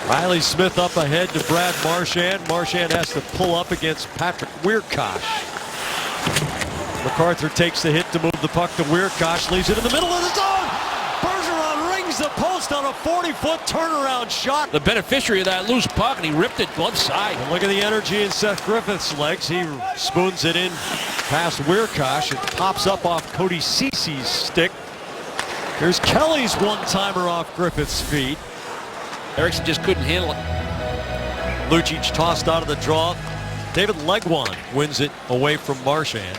Riley Smith up ahead to Brad Marchand. Marchand has to pull up against Patrick Wiercioch. MacArthur takes the hit to move the puck to Wiercioch, leaves it in the middle of the zone. Bergeron rings the post on a 40-foot turnaround shot. The beneficiary of that loose puck, and he ripped it glove side. And look at the energy in Seth Griffith's legs. He spoons it in past Wiercioch. It pops up off Cody Ceci's stick. Here's Kelly's one-timer off Griffith's feet. Erickson just couldn't handle it. Lucic tossed out of the draw. David Legwand wins it away from Marchand.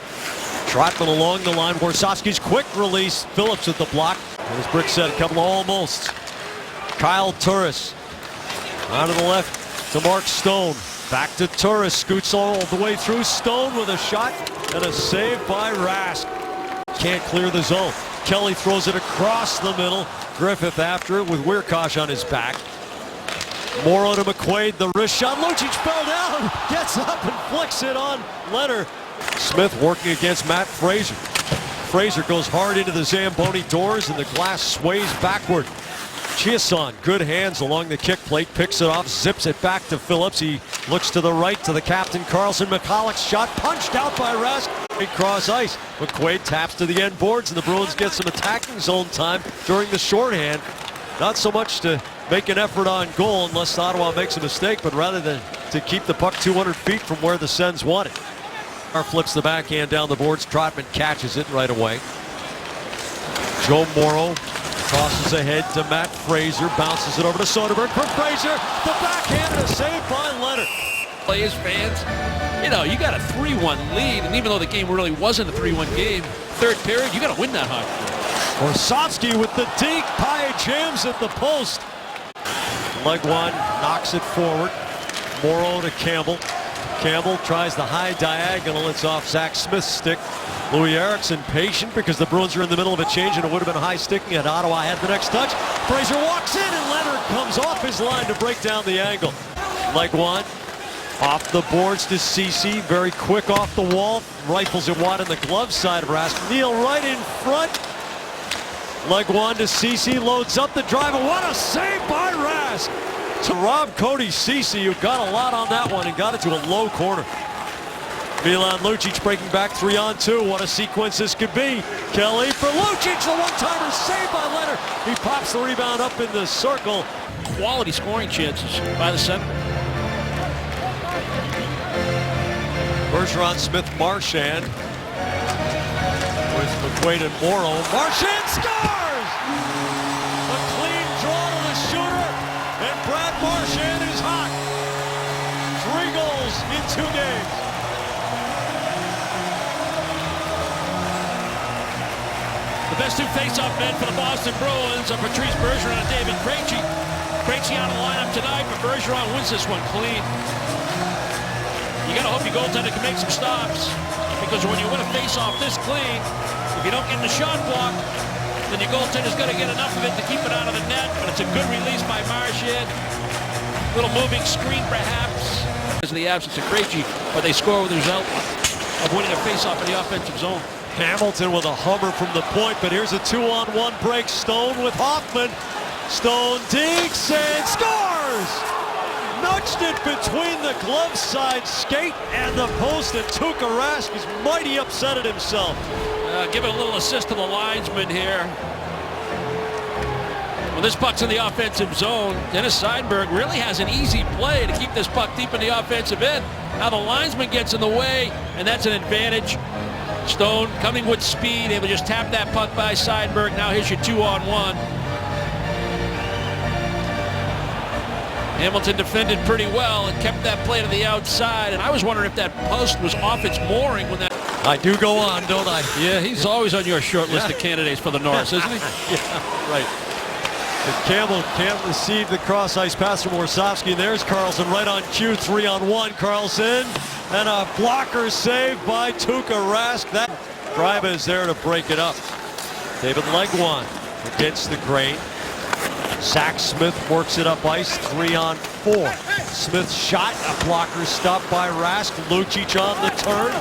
Trotman along the line. Warsofsky's quick release. Phillips at the block. As Brick said, a couple of almost. Kyle Turris out of the left to Mark Stone. Back to Turris. Scoots all the way through. Stone with a shot and a save by Rask. Can't clear the zone. Kelly throws it across the middle. Griffith after it with Wiercioch on his back. Morrow to McQuaid, the wrist shot. Lucic fell down, gets up and flicks it on Leonard. Smith working against Matt Fraser. Fraser goes hard into the Zamboni doors and the glass sways backward. Chiasson, good hands along the kick plate, picks it off, zips it back to Phillips. He looks to the right to the captain, Carlson. McCulloch's shot punched out by Rask. Cross ice. McQuaid taps to the end boards and the Bruins get some attacking zone time during the shorthand. Not so much to make an effort on goal unless Ottawa makes a mistake, but rather than to keep the puck 200 feet from where the Sens want it. Flips the backhand down the boards. Trotman catches it right away. Joe Morrow tosses ahead to Matt Fraser, bounces it over to Soderberg for Fraser. The backhand and a save by Leonard. Players, fans, you know, you got a 3-1 lead, and even though the game really wasn't a 3-1 game, third period, you got to win that hockey. Warsofsky with the deke. Pye jams at the post. Legwand knocks it forward. Morrow to Campbell. Campbell tries the high diagonal. It's off Zach Smith's stick. Louis Eriksson patient because the Bruins are in the middle of a change and it would have been high sticking had Ottawa had the next touch. Fraser walks in and Leonard comes off his line to break down the angle. Legwand off the boards to Ceci. Very quick off the wall. Rifles it wide on the glove side of Rask. Neal right in front. Legwand to Ceci, loads up the drive, and what a save by Rask! To rob Cody Ceci, who got a lot on that one and got it to a low corner. Milan Lucic breaking back 3-on-2. What a sequence this could be. Kelly for Lucic, the one-timer saved by Leonard. He pops the rebound up in the circle. Quality scoring chances by the center. Bergeron, Smith, Marchand. With McQuaid and Morrow. Marchand scores! A clean draw to the shooter, and Brad Marchand is hot. 3 goals in 2 games. The best 2 face-off men for the Boston Bruins are Patrice Bergeron and David Krejci. Krejci out of the lineup tonight, but Bergeron wins this one clean. You gotta hope your goaltender can make some stops, because when you win a face-off this clean, if you don't get the shot block, then your goaltender's got to get enough of it to keep it out of the net. But it's a good release by Marchand. Little moving screen, perhaps, because of the absence of Krejci, but they score with the result of winning a face-off in the offensive zone. Hamilton with a hummer from the point, but here's a 2-on-1 break. Stone with Hoffman. Stone digs and scores! Nudged it between the glove side skate and the post, and Tuukka Rask is mighty upset at himself. Give a little assist to the linesman here. Well, this puck's in the offensive zone. Dennis Seidenberg really has an easy play to keep this puck deep in the offensive end. Now the linesman gets in the way, and that's an advantage. Stone coming with speed, able to just tap that puck by Seidenberg. Now here's your 2-on-1. Hamilton defended pretty well and kept that play to the outside, and I was wondering if that post was off its mooring when that... I do go on, don't I? Yeah, he's always on your short list of candidates for the Norris, isn't he? Yeah, right. But Campbell can't receive the cross-ice pass from Warsofsky. There's Carlson right on cue, 3-on-1. Carlson, and a blocker save by Tuukka Rask. That drive is there to break it up. David Legwand against the grain. Zach Smith works it up ice, 3-on-4. Smith's shot, a blocker stopped by Rask. Lucic on the turn.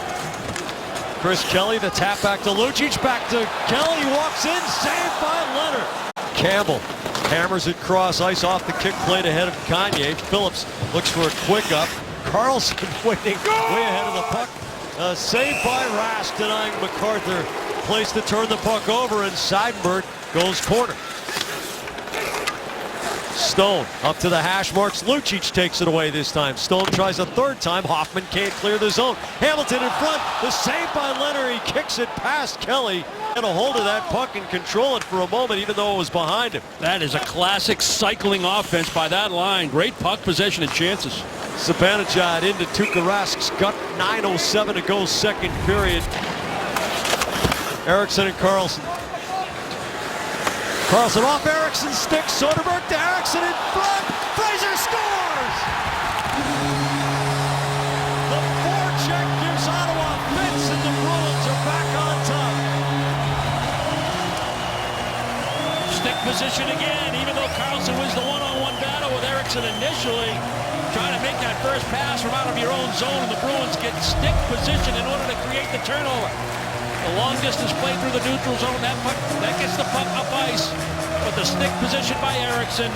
Chris Kelly, the tap back to Lucic, back to Kelly, walks in, saved by Leonard. Campbell Hammers it cross ice off the kick plate ahead of Kanye. Phillips looks for a quick up. Carlson waiting way ahead of the puck. Saved by Rask, denying MacArthur place to turn the puck over, and Seidenberg goes corner. Stone up to the hash marks. Lucic takes it away this time. Stone tries a third time. Hoffman can't clear the zone. Hamilton in front. The save by Leonard. He kicks it past Kelly. Get a hold of that puck and control it for a moment, even though it was behind him. That is a classic cycling offense by that line. Great puck possession and chances. Zibanejad into Tuukka Rask's gut. 9:07 to go, second period. Eriksson and Carlson. Carlson off Eriksson's stick. Soderberg to Eriksson in front. Fraser scores! The forecheck gives Ottawa fits, and the Bruins are back on top. Stick position again, even though Carlson wins the one-on-one battle with Eriksson initially. Trying to make that first pass from out of your own zone, and the Bruins get stick position in order to create the turnover. The long distance play through the neutral zone, that gets the puck up ice. But the stick position by Eriksson,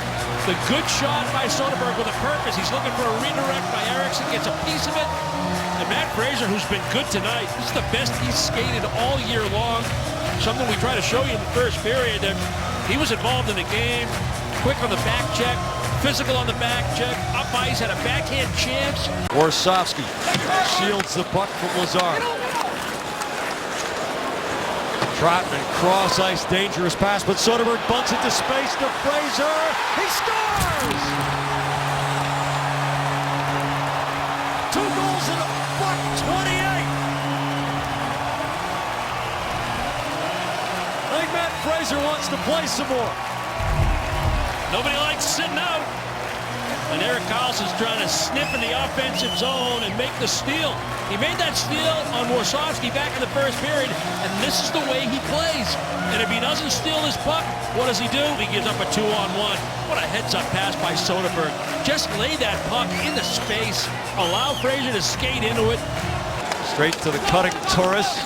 the good shot by Soderberg with a purpose. He's looking for a redirect by Eriksson, gets a piece of it. And Matt Fraser, who's been good tonight, this is the best he's skated all year long. Something we try to show you in the first period, that he was involved in the game, quick on the back check, physical on the back check, up ice, had a backhand chance. Warsofsky shields the puck from Lazar. Trotman, cross ice, dangerous pass, but Soderberg bunts it to space to Fraser. He scores! 2 goals in a $1.28. I think Matt Fraser wants to play some more. Nobody likes sitting out. And Erik Karlsson's trying to snip in the offensive zone and make the steal. He made that steal on Warsofsky back in the first period, and this is the way he plays. And if he doesn't steal his puck, what does he do? He gives up a 2-on-1. What a heads-up pass by Soderberg. Just lay that puck into space. Allow Fraser to skate into it. Straight to the cutting Turris.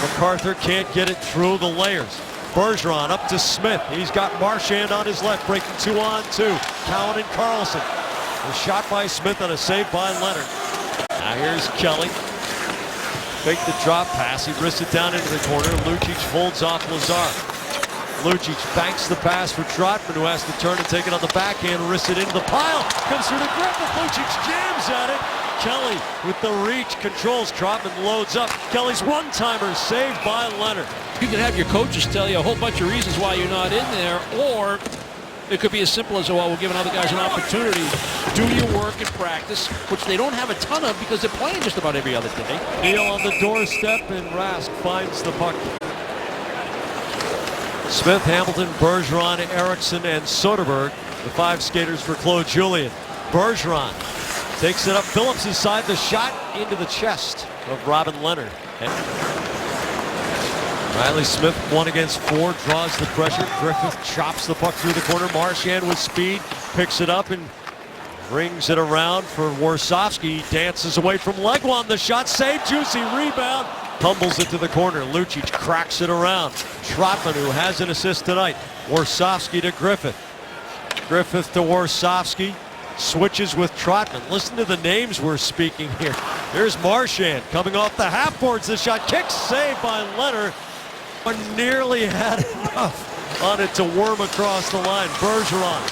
MacArthur can't get it through the layers. Bergeron up to Smith. He's got Marchand on his left, breaking 2-on-2. Cowan and Carlson. A shot by Smith and a save by Leonard. Now here's Kelly. Fake the drop pass. He wrists it down into the corner. Lucic holds off Lazar. Lucic banks the pass for Trotman, who has to turn and take it on the backhand, wrists it into the pile. Comes through to Griffith. Lucic jams at it. Kelly with the reach controls. Trotman loads up. Kelly's one-timer saved by Leonard. You can have your coaches tell you a whole bunch of reasons why you're not in there, or it could be as simple as, well, we're giving other guys an opportunity. Do your work in practice, which they don't have a ton of because they're playing just about every other day. Neal on the doorstep, and Rask finds the puck. Smith, Hamilton, Bergeron, Eriksson, and Soderberg, the 5 skaters for Claude Julien. Bergeron takes it up Phillips' side. The shot into the chest of Robin Leonard. And Riley Smith 1 against 4, draws the pressure. Griffith chops the puck through the corner. Marchand with speed picks it up and brings it around for Warsofsky. Dances away from Legwand. The shot saved. Juicy rebound. Tumbles it to the corner. Lucic cracks it around. Trotman, who has an assist tonight. Warsofsky to Griffith. Griffith to Warsofsky. Switches with Trotman. Listen to the names we're speaking here. Here's Marchand coming off the half boards. The shot kick saved by Leonard. But nearly had enough on it to worm across the line. Bergeron.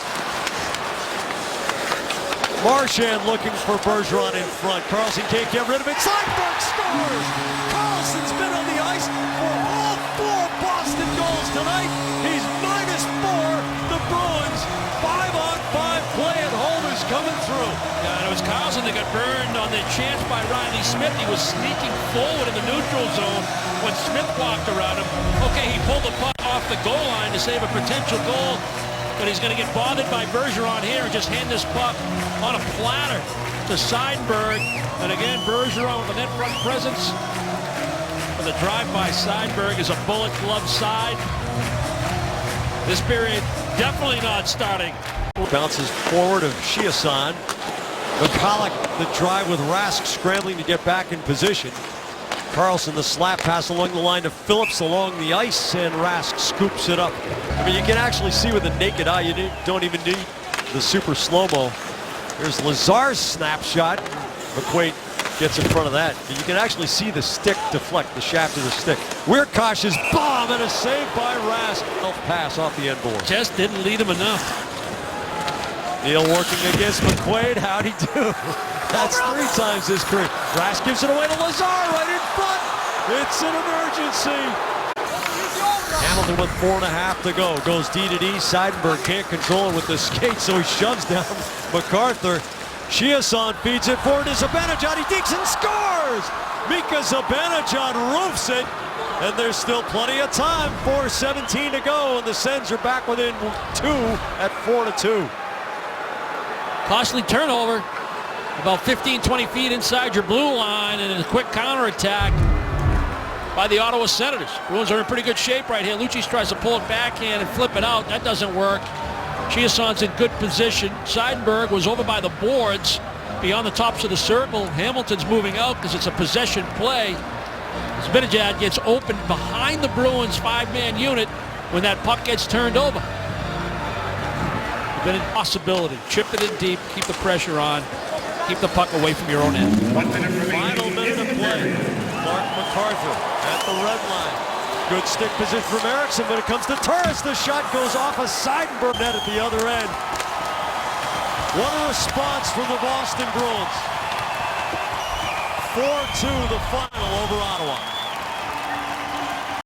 Marchand looking for Bergeron in front. Carlson can't get rid of it. Seidenberg scores! Carlson's been on the ice for all 4 Boston goals tonight. He's -4. The Bruins 5-on-5 play at home is coming through. Yeah, and it was Carlson that got burned on the chance by Riley Smith. He was sneaking forward in the neutral zone when Smith walked around him. Okay, he pulled the puck off the goal line to save a potential goal, but he's going to get bothered by Bergeron here and just hand this puck on a platter to Seidenberg. And again, Bergeron with the net front presence. But the drive by Seidenberg is a bullet glove side. This period definitely not starting. Bounces forward of Chiasson. McCulloch, the drive with Rask scrambling to get back in position. Carlson, the slap pass along the line to Phillips along the ice, and Rask scoops it up. I mean, you can actually see with the naked eye. You don't even need the super slow-mo. Here's Lazar's snapshot. McQuaid gets in front of that. But you can actually see the stick deflect, the shaft of the stick. Weirkach's bomb and a save by Rask. Pass off the end board. Just didn't lead him enough. Neal working against McQuaid. How'd he do? That's 3 times his career. Rask gives it away to Lazar right in front. It's an emergency. Hamilton with 4.5 to go. Goes D to D. Seidenberg can't control it with the skate, so he shoves down MacArthur. Chiasson feeds it forward to Zibanejad. He digs and scores! Mika Zibanejad roofs it. And there's still plenty of time. 4:17 to go, and the Sens are back within 2 at 4-2. Costly turnover. About 15-20 feet inside your blue line, and a quick counterattack by the Ottawa Senators. Bruins are in pretty good shape right here. Lucic tries to pull it backhand and flip it out. That doesn't work. Chiasson's in good position. Seidenberg was over by the boards beyond the tops of the circle. Hamilton's moving out because it's a possession play. Zibanejad gets open behind the Bruins 5-man unit when that puck gets turned over. Been a possibility. Chip it in deep, keep the pressure on, keep the puck away from your own end. Final minute of play. Mark MacArthur at the red line. Good stick position from Eriksson, but it comes to Turris. The shot goes off a Seidenberg net at the other end. What a response from the Boston Bruins. 4-2 the final over Ottawa.